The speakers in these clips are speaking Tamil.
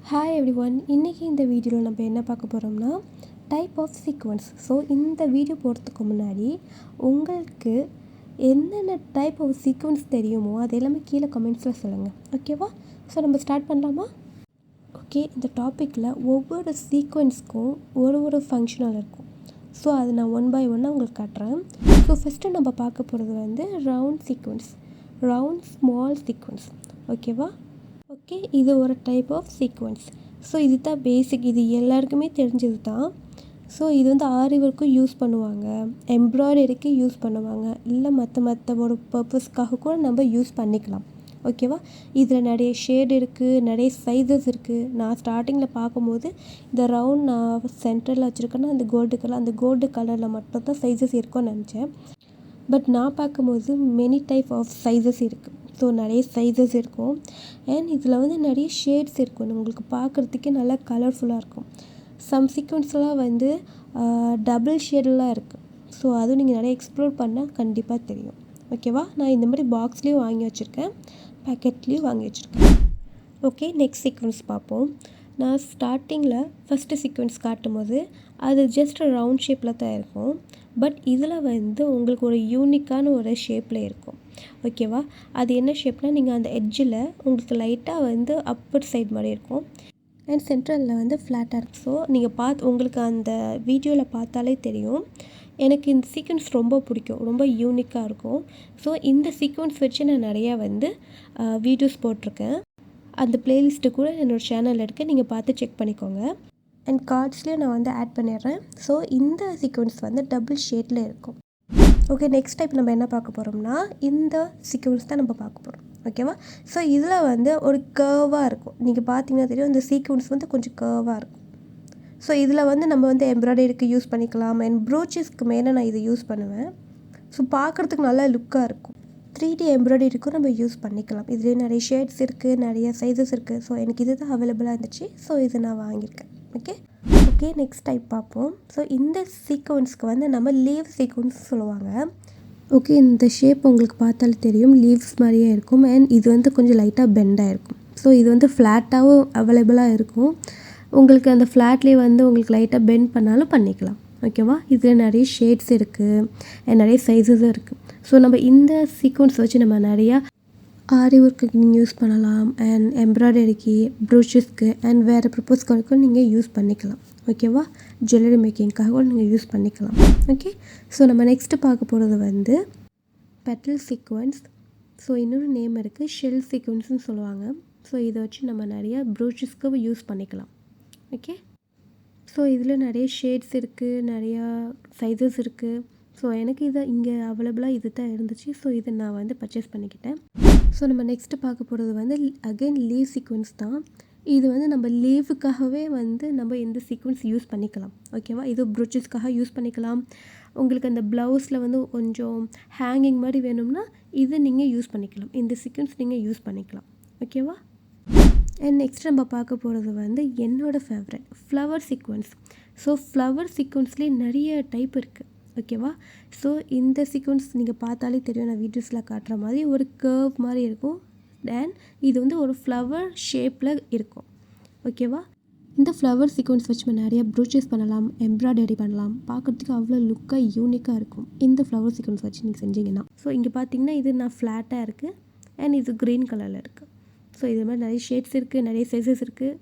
Hi everyone. இன்றைக்கி இந்த வீடியோவில் நம்ம என்ன பார்க்க போகிறோம்னா டைப் ஆஃப் சீக்வன்ஸ். ஸோ இந்த வீடியோ போகிறதுக்கு முன்னாடி உங்களுக்கு என்னென்ன டைப் ஆஃப் சீக்வன்ஸ் தெரியுமோ அது எல்லாமே கீழே கமெண்ட்ஸில் சொல்லுங்கள், ஓகேவா? ஸோ நம்ம ஸ்டார்ட் பண்ணலாமா? ஓகே, இந்த டாப்பிக்கில் ஒவ்வொரு சீக்வன்ஸ்க்கும் ஒரு ஃபங்க்ஷனல் இருக்கும். ஸோ அது நான் ஒன் பை ஒன்னாக உங்களுக்கு காட்டுறேன். ஸோ ஃபஸ்ட்டு நம்ம பார்க்க போகிறது round sequence, round small sequence, ஓகேவா? ஓகே, இது ஒரு டைப் ஆஃப் சீக்வன்ஸ். ஸோ இது தான் பேசிக், இது எல்லாருக்குமே தெரிஞ்சது தான். ஸோ இது ஆரி ஒர்க்கும் யூஸ் பண்ணுவாங்க, எம்ப்ராய்டரிக்கு யூஸ் பண்ணுவாங்க, இல்லை மற்ற ஒரு பர்பஸ்க்காக கூட நம்ம யூஸ் பண்ணிக்கலாம், ஓகேவா? இதில் நிறைய ஷேட் இருக்குது, நிறைய சைஸஸ் இருக்குது. நான் ஸ்டார்டிங்கில் பார்க்கும்போது இந்த ரவுண்ட் நான் சென்டரில் வச்சுருக்கேன்னா அந்த கோல்டு கலரில் மட்டும்தான் சைஸஸ் இருக்கும்னு நினச்சேன். பட் நான் பார்க்கும்போது மெனி டைப் ஆஃப் சைஸஸ் இருக்குது. ஸோ நிறைய சைஸஸ் இருக்கும் அண்ட் இதில் நிறைய ஷேட்ஸ் இருக்கும். உங்களுக்கு பார்க்குறதுக்கே நல்லா கலர்ஃபுல்லாக இருக்கும். சம் சீக்வன்ஸ்லாம் டபுள் ஷேடெலாம் இருக்குது. ஸோ அதுவும் நீங்கள் நிறைய எக்ஸ்ப்ளோர் பண்ணால் கண்டிப்பாக தெரியும், ஓகேவா? நான் இந்த மாதிரி பாக்ஸ்லேயும் வாங்கி வச்சுருக்கேன், பேக்கெட்லேயும் வாங்கி வச்சுருக்கேன். ஓகே, நெக்ஸ்ட் சீக்வன்ஸ் பார்ப்போம். நான் ஸ்டார்டிங்கில் ஃபஸ்ட்டு சீக்வன்ஸ் காட்டும் போது அது ஜஸ்ட் ரவுண்ட் ஷேப்பில் தான் இருக்கும். பட் இதில் உங்களுக்கு ஒரு யூனிக்கான ஒரு ஷேப்பில் இருக்கும், ஓகேவா? அது என்ன ஷேப்னால், நீங்கள் அந்த எட்ஜில் உங்களுக்கு லைட்டாக அப்பர் சைட் மாதிரி இருக்கும் அண்ட் சென்ட்ரலில் ஃப்ளாட்டாக இருக்கும். ஸோ நீங்கள் உங்களுக்கு அந்த வீடியோவில் பார்த்தாலே தெரியும். எனக்கு இந்த சீக்வன்ஸ் ரொம்ப பிடிக்கும், ரொம்ப யூனிக்காக இருக்கும். ஸோ இந்த சீக்வன்ஸ் வச்சு நான் நிறையா வீடியோஸ் போட்டிருக்கேன். அந்த ப்ளேலிஸ்ட்டு கூட என்னோடய சேனலில் இருக்குது, நீங்கள் பார்த்து செக் பண்ணிக்கோங்க. அண்ட் கார்ட்ஸ்லேயும் நான் ஆட் பண்ணிடுறேன். ஸோ இந்த சீக்வன்ஸ் டபுள் ஷேடில் இருக்கும். ஓகே, நெக்ஸ்ட் டைப் நம்ம என்ன பார்க்க போகிறோம்னா இந்த சீக்வன்ஸ் தான் நம்ம பார்க்க போகிறோம், ஓகேவா? ஸோ இதில் ஒரு கர்வாக இருக்கும். நீங்கள் பார்த்தீங்கன்னா தெரியும், இந்த சீக்வன்ஸ் கொஞ்சம் கர்வாக இருக்கும். ஸோ இதில் நம்ம எம்ப்ராய்டரிக்கு யூஸ் பண்ணிக்கலாம் அண்ட் ப்ரோச்சஸ்க்கு மேலே நான் இதை யூஸ் பண்ணுவேன். ஸோ பார்க்குறதுக்கு நல்லா லுக்காக இருக்கும். 3D எம்ப்ராய்டரிக்கும் நம்ம யூஸ் பண்ணிக்கலாம். இதுலேயே நிறைய ஷேட்ஸ் இருக்குது, நிறைய சைஸஸ் இருக்குது. ஸோ எனக்கு இது தான் அவைலபிளாக இருந்துச்சு, ஸோ இதை நான் வாங்கியிருக்கேன். ஓகே, நெக்ஸ்ட் டைப் பார்ப்போம். ஸோ இந்த சீக்வன்ஸ்க்கு நம்ம லீவ் சீக்வன்ஸ் சொல்லுவாங்க. ஓகே, இந்த ஷேப் உங்களுக்கு பார்த்தாலே தெரியும், லீவ்ஸ் மாதிரியே இருக்கும் அண்ட் இது கொஞ்சம் லைட்டாக பெண்டாக இருக்கும். ஸோ இது ஃப்ளாட்டாகவும் அவைலபிளாக இருக்கும். உங்களுக்கு அந்த ஃப்ளாட்லேயே உங்களுக்கு லைட்டாக பெண்ட் பண்ணாலும் பண்ணிக்கலாம், ஓகேவா? இதில் நிறைய ஷேட்ஸ் இருக்குது அண்ட் நிறைய சைஸஸும் இருக்குது. ஸோ நம்ம இந்த சீக்வன்ஸ் வச்சு நம்ம நிறையா ஆரி ஒர்க்குக்கு நீங்கள் யூஸ் பண்ணலாம் அண்ட் எம்ப்ராய்டரிக்கு, ப்ரூச்சஸ்க்கு அண்ட் வேறு ப்ரப்போஸ்களுக்கும் நீங்கள் யூஸ் பண்ணிக்கலாம், ஓகேவா? ஜுவல்லரி மேக்கிங்காக கூட நீங்கள் யூஸ் பண்ணிக்கலாம். ஓகே, ஸோ நம்ம நெக்ஸ்ட்டு பார்க்க போகிறது பெட்டல் சீக்வன்ஸ். ஸோ இன்னொரு நேம் இருக்குது, ஷெல் சீக்வன்ஸ்னு சொல்லுவாங்க. ஸோ இதை வச்சு நம்ம நிறையா ப்ரூச்சஸ்க்கு யூஸ் பண்ணிக்கலாம். ஓகே, ஸோ இதில் நிறைய ஷேட்ஸ் இருக்குது, நிறையா சைஸஸ் இருக்குது. ஸோ எனக்கு இதை இங்கே அவைலபிளாக இது தான் இருந்துச்சு. ஸோ இதை நான் பர்ச்சேஸ் பண்ணிக்கிட்டேன். ஸோ நம்ம நெக்ஸ்ட்டு பார்க்க போகிறது அகைன் லீவ் சீக்வன்ஸ் தான். இது நம்ம லீவுக்காகவே நம்ம இந்த சீக்வன்ஸ் யூஸ் பண்ணிக்கலாம், ஓகேவா? இது ப்ரூச்சஸ்க்காக யூஸ் பண்ணிக்கலாம். உங்களுக்கு அந்த ப்ளவுஸில் கொஞ்சம் ஹேங்கிங் மாதிரி வேணும்னா இது நீங்கள் யூஸ் பண்ணிக்கலாம், இந்த சீக்வன்ஸ் நீங்கள் யூஸ் பண்ணிக்கலாம், ஓகேவா? அண்ட் நெக்ஸ்ட் நம்ம பார்க்க போகிறது என்னோடய favourite flower sequence. So flower சீக்வன்ஸ்லேயே நிறைய டைப் இருக்குது, ஓகேவா? ஸோ இந்த சீக்வன்ஸ் நீங்கள் பார்த்தாலே தெரியும், நான் வீடியோஸில் காட்டுற மாதிரி ஒரு கர்வ் மாதிரி இருக்கும் அண்ட் இது ஒரு ஃப்ளவர் ஷேப்பில் இருக்கும், ஓகேவா? இந்த ஃப்ளவர் சீக்வன்ஸ் வச்சு நம்ம நிறைய ப்ரூச்சஸ் பண்ணலாம், எம்ப்ராய்டரி பண்ணலாம். பார்க்குறதுக்கு அவ்வளோ லுக்காக யூனிக்காக இருக்கும் இந்த ஃப்ளவர் சீக்வன்ஸ் வச்சு நீங்கள் செஞ்சிங்கன்னா. ஸோ இங்கே பார்த்தீங்கன்னா இது நான் ஃப்ளாட்டாக இருக்குது அண்ட் இது க்ரீன் கலரில் இருக்குது. ஸோ இது மாதிரி நிறைய ஷேட்ஸ் இருக்குது, நிறைய சைஸஸ் இருக்குது.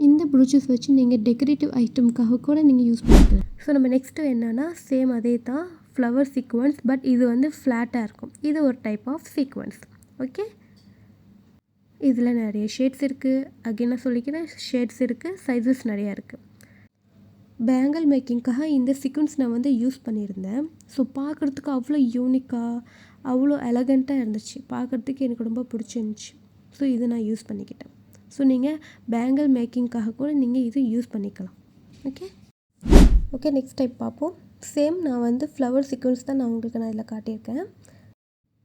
இந்த ப்ரூச்சஸ் வச்சு நீங்கள் டெக்கரேட்டிவ் ஐட்டம்காக கூட நீங்கள் யூஸ் பண்ணிக்கலாம். ஸோ நம்ம நெக்ஸ்ட்டு என்னென்னா சேம் அதே தான் ஃப்ளவர் சீக்வன்ஸ், பட் இது ஃப்ளாட்டாக இருக்கும். இது ஒரு டைப் ஆஃப் சீக்வன்ஸ், ஓகே? இதில் நிறைய ஷேட்ஸ் இருக்குது, அகைன் நான் சொல்லிக்கிறேன், ஷேட்ஸ் இருக்குது, சைஸஸ் நிறையா இருக்குது. பேங்கிள் மேக்கிங்காக இந்த சீக்வன்ஸ் நான் யூஸ் பண்ணியிருந்தேன். ஸோ பார்க்குறதுக்கு அவ்வளோ யூனிக்காக, அவ்வளோ எலகண்ட்டாக இருந்துச்சு. பார்க்குறதுக்கு எனக்கு ரொம்ப பிடிச்சிருந்துச்சி. ஸோ இதை நான் யூஸ் பண்ணிக்கிட்டேன். ஸோ நீங்கள் பேங்கிள் மேக்கிங்காக கூட நீங்கள் இது யூஸ் பண்ணிக்கலாம், ஓகே, நெக்ஸ்ட் டைப் பார்ப்போம். சேம் நான் ஃப்ளவர் சீக்வன்ஸ் தான் நான் இதில் காட்டியிருக்கேன்.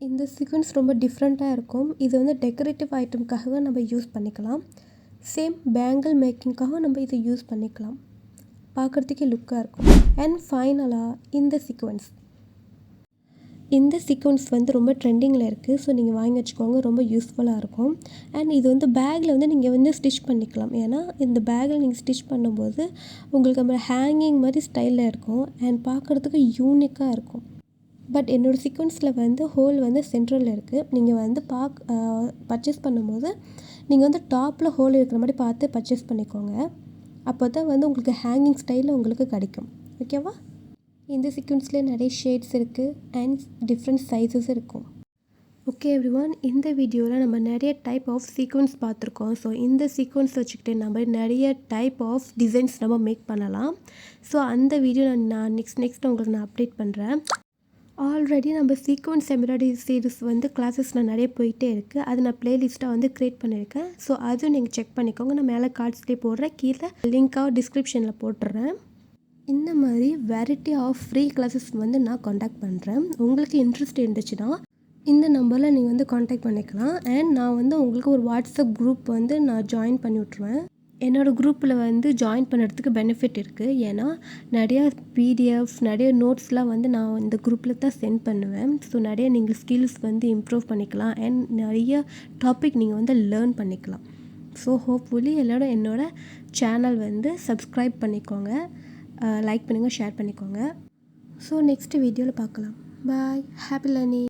இந்த சீக்வன்ஸ் ரொம்ப டிஃப்ரெண்ட்டாக இருக்கும். இது டெக்கரேட்டிவ் ஐட்டம்காக நம்ம யூஸ் பண்ணிக்கலாம். சேம் பேங்கிள் மேக்கிங்காக நம்ம இதை யூஸ் பண்ணிக்கலாம். பார்க்குறதுக்கே லுக்காக இருக்கும். அண்ட் ஃபைனலாக இந்த சீக்வன்ஸ், இந்த சீக்வன்ஸ் வந்து ரொம்ப ட்ரெண்டிங்கில் இருக்குது. ஸோ நீங்கள் வாங்கி வச்சுக்கோங்க, ரொம்ப யூஸ்ஃபுல்லாக இருக்கும். அண்ட் இது வந்து பேக்கில் வந்து நீங்கள் வந்து ஸ்டிச் பண்ணிக்கலாம். ஏன்னா இந்த பேக்கில் நீங்கள் ஸ்டிச் பண்ணும்போது உங்களுக்கு நம்ம ஹேங்கிங் மாதிரி ஸ்டைலில் இருக்கும் அண்ட் பார்க்குறதுக்கு யூனிக்காக இருக்கும். பட் என்னோடய சீக்வன்ஸில் வந்து ஹோல் வந்து சென்ட்ரலில் இருக்குது. நீங்கள் வந்து பர்ச்சேஸ் பண்ணும்போது நீங்கள் வந்து டாப்பில் ஹோல் இருக்கிற மாதிரி பார்த்து பர்ச்சேஸ் பண்ணிக்கோங்க. அப்போ தான் வந்து உங்களுக்கு ஹேங்கிங் ஸ்டைலில் உங்களுக்கு கிடைக்கும். ஓகேவா? இந்த சீக்வன்ஸ்லேயே நிறைய ஷேட்ஸ் இருக்குது அண்ட் டிஃப்ரெண்ட் சைஸஸ் இருக்கும். ஓகே எவ்ரிவன், இந்த வீடியோவில் நம்ம நிறைய டைப் ஆஃப் சீக்வன்ஸ் பார்த்துருக்கோம். ஸோ இந்த சீக்வன்ஸ் வச்சுக்கிட்டு நம்ம நிறைய டைப் ஆஃப் டிசைன்ஸ் நம்ம மேக் பண்ணலாம். ஸோ அந்த வீடியோ நான் நெக்ஸ்ட் உங்களுக்கு நான் அப்டேட் பண்ணுறேன். ஆல்ரெடி நம்ம சீக்வன்ஸ் எம்ப்ராய்டரி சீரீஸ் வந்து கிளாஸஸ் நான் நிறைய போயிட்டே இருக்குது. அது நான் ப்ளேலிஸ்ட்டாக வந்து க்ரியேட் பண்ணியிருக்கேன். ஸோ அதுவும் நீங்கள் செக் பண்ணிக்கோங்க. நான் மேலே கார்ட்ஸ்லேயே போடுறேன், கீழே லிங்க்காக டிஸ்கிரிப்ஷனில் போட்டுடுறேன். இந்த மாதிரி வெரைட்டி ஆஃப் ஃப்ரீ கிளாஸஸ் வந்து நான் காண்டாக்ட் பண்ணுறேன். உங்களுக்கு இன்ட்ரெஸ்ட் இருந்துச்சுன்னா இந்த நம்பரில் நீங்கள் வந்து காண்டாக்ட் பண்ணிக்கலாம். அண்ட் நான் வந்து உங்களுக்கு ஒரு வாட்ஸ்அப் குரூப் வந்து நான் ஜாயின் பண்ணி விட்ருவேன். என்னோடய குரூப்பில் வந்து ஜாயின் பண்ணுறதுக்கு பெனிஃபிட் இருக்குது. ஏன்னா நிறையா பிடிஎஃப்ஸ், நிறைய நோட்ஸ்லாம் வந்து நான் இந்த குரூப்பில் தான் சென்ட் பண்ணுவேன். ஸோ நிறைய நீங்கள் ஸ்கில்ஸ் வந்து இம்ப்ரூவ் பண்ணிக்கலாம் அண்ட் நிறைய டாபிக் நீங்கள் வந்து லேர்ன் பண்ணிக்கலாம். ஸோ ஹோப்ஃபுல்லி எல்லோரும் என்னோடய சேனல் வந்து சப்ஸ்கிரைப் பண்ணிக்கோங்க, லைக் பண்ணுங்கள், ஷேர் பண்ணிக்கோங்க. ஸோ நெக்ஸ்ட் வீடியோவில் பார்க்கலாம். பாய், ஹாப்பி லேர்னிங்.